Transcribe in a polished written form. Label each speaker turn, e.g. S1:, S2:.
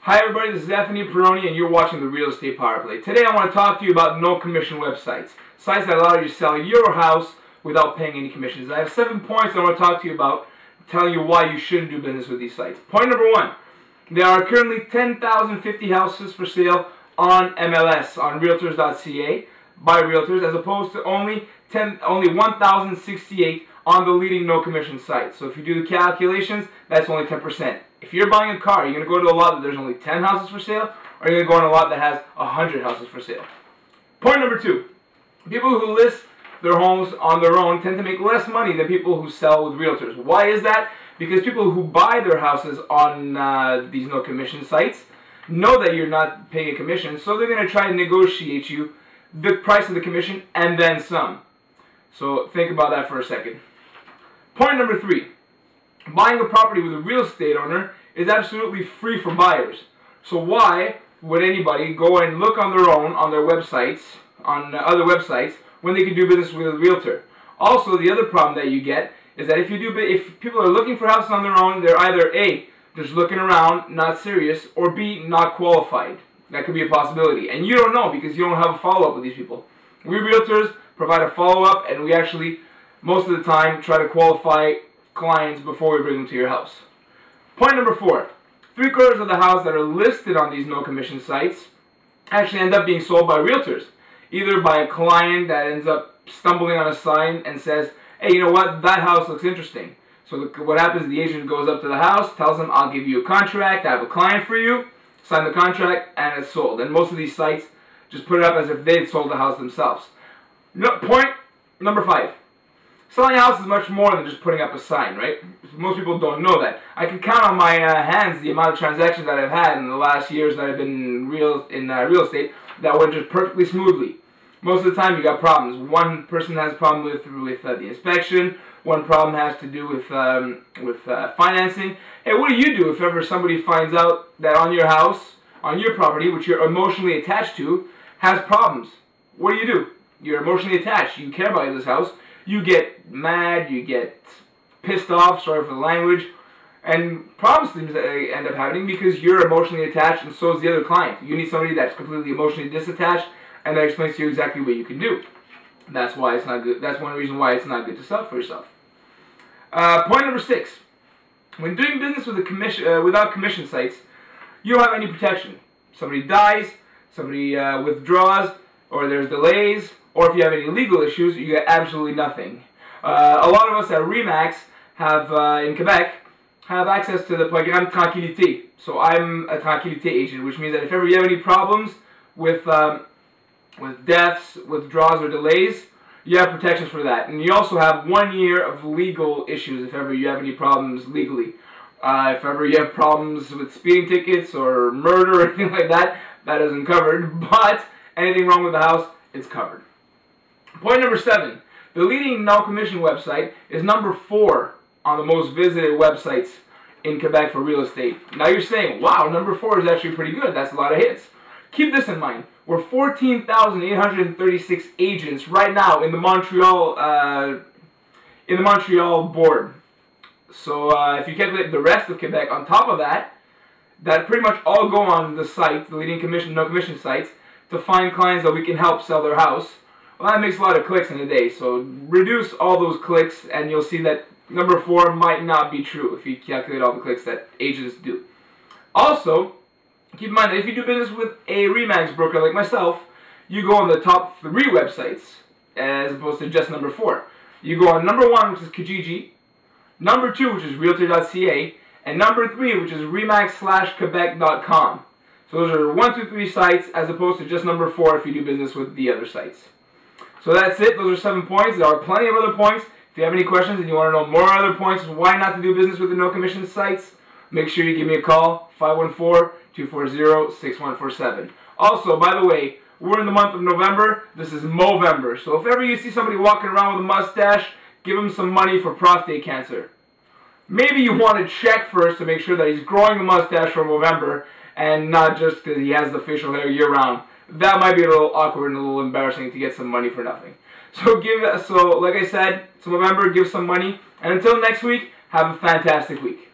S1: Hi everybody, this is Perrone and you're watching the Real Estate Power Play. Today I want to talk to you about no commission websites. Sites that allow you to sell your house without paying any commissions. I have 7 points I want to talk to you about, telling you why you shouldn't do business with these sites. Point number 1. There are currently 10,050 houses for sale on MLS, on Realtors.ca, by realtors, as opposed to only 1,068 on the leading no commission sites. So if you do the calculations, that's only 10%. If you're buying a car, you're going to go to a lot that there's only 10 houses for sale, or you're going to go on a lot that has 100 houses for sale. Point number 2. People who list their homes on their own tend to make less money than people who sell with realtors. Why is that? Because people who buy their houses on these no commission sites know that you're not paying a commission, so they're going to try to negotiate you the price of the commission and then some. So think about that for a second. Point number 3. Buying a property with a real estate owner is absolutely free for buyers. So why would anybody go and look on their own, on their websites, on other websites, when they can do business with a realtor? Also, the other problem that you get is that if people are looking for houses on their own, they're either A, just looking around, not serious, or B, not qualified. That could be a possibility. And you don't know because you don't have a follow-up with these people. We realtors provide a follow-up, and we actually, most of the time, try to qualify clients before we bring them to your house. Point number 4. 3/4 of the houses that are listed on these no commission sites actually end up being sold by realtors. Either by a client that ends up stumbling on a sign and says, hey, you know what, that house looks interesting. So what happens, the agent goes up to the house, tells them, I'll give you a contract, I have a client for you, sign the contract, and it's sold. And most of these sites just put it up as if they had sold the house themselves. Point number 5. Selling a house is much more than just putting up a sign, right? Most people don't know that. I can count on my hands the amount of transactions that I've had in the last years that I've been in real estate that went just perfectly smoothly. Most of the time you got problems. One person has a problem with the inspection. One problem has to do with financing. Hey, what do you do if ever somebody finds out that on your house, on your property, which you're emotionally attached to, has problems? What do? You're emotionally attached. You care about this house. You get mad, you get pissed off, sorry for the language, and problems end up happening because you're emotionally attached and so is the other client. You need somebody that's completely emotionally disattached and that explains to you exactly what you can do. That's why it's not good. That's one reason why it's not good to sell for yourself. Point number 6. When doing business with without commission sites, you don't have any protection. Somebody dies, somebody withdraws, or there's delays, or if you have any legal issues, you get absolutely nothing. A lot of us at REMAX have, in Quebec, have access to the programme Tranquillité. So I'm a Tranquillité agent, which means that if ever you have any problems with deaths, withdrawals, or delays, you have protections for that. And you also have 1 year of legal issues if ever you have any problems legally. If ever you have problems with speeding tickets or murder or anything like that, that isn't covered. But anything wrong with the house, it's covered. Point number 7. The leading no-commission website is number 4 on the most visited websites in Quebec for real estate. Now you're saying, wow, number 4 is actually pretty good. That's a lot of hits. Keep this in mind. We're 14,836 agents right now in the Montreal board. So if you calculate the rest of Quebec on top of that, that pretty much all go on the site, the leading no-commission sites, to find clients that we can help sell their house. Well, that makes a lot of clicks in a day, so reduce all those clicks and you'll see that number 4 might not be true if you calculate all the clicks that agents do. Also, keep in mind that if you do business with a REMAX broker like myself, you go on the top 3 websites as opposed to just number 4. You go on number 1, which is Kijiji, number 2, which is Realtor.ca, and number 3, which is remax/quebec.com. So those are 1, 2, 3 sites as opposed to just number 4 if you do business with the other sites. So that's it. Those are 7 points. There are plenty of other points. If you have any questions and you want to know more other points why not to do business with the no commission sites, make sure you give me a call, 514-240-6147. Also, by the way, we're in the month of November. This is Movember. So if ever you see somebody walking around with a mustache, give them some money for prostate cancer. Maybe you want to check first to make sure that he's growing a mustache for Movember and not just because he has the facial hair year-round. That might be a little awkward and a little embarrassing to get some money for nothing. So like I said, it's November, give some money. And until next week, have a fantastic week.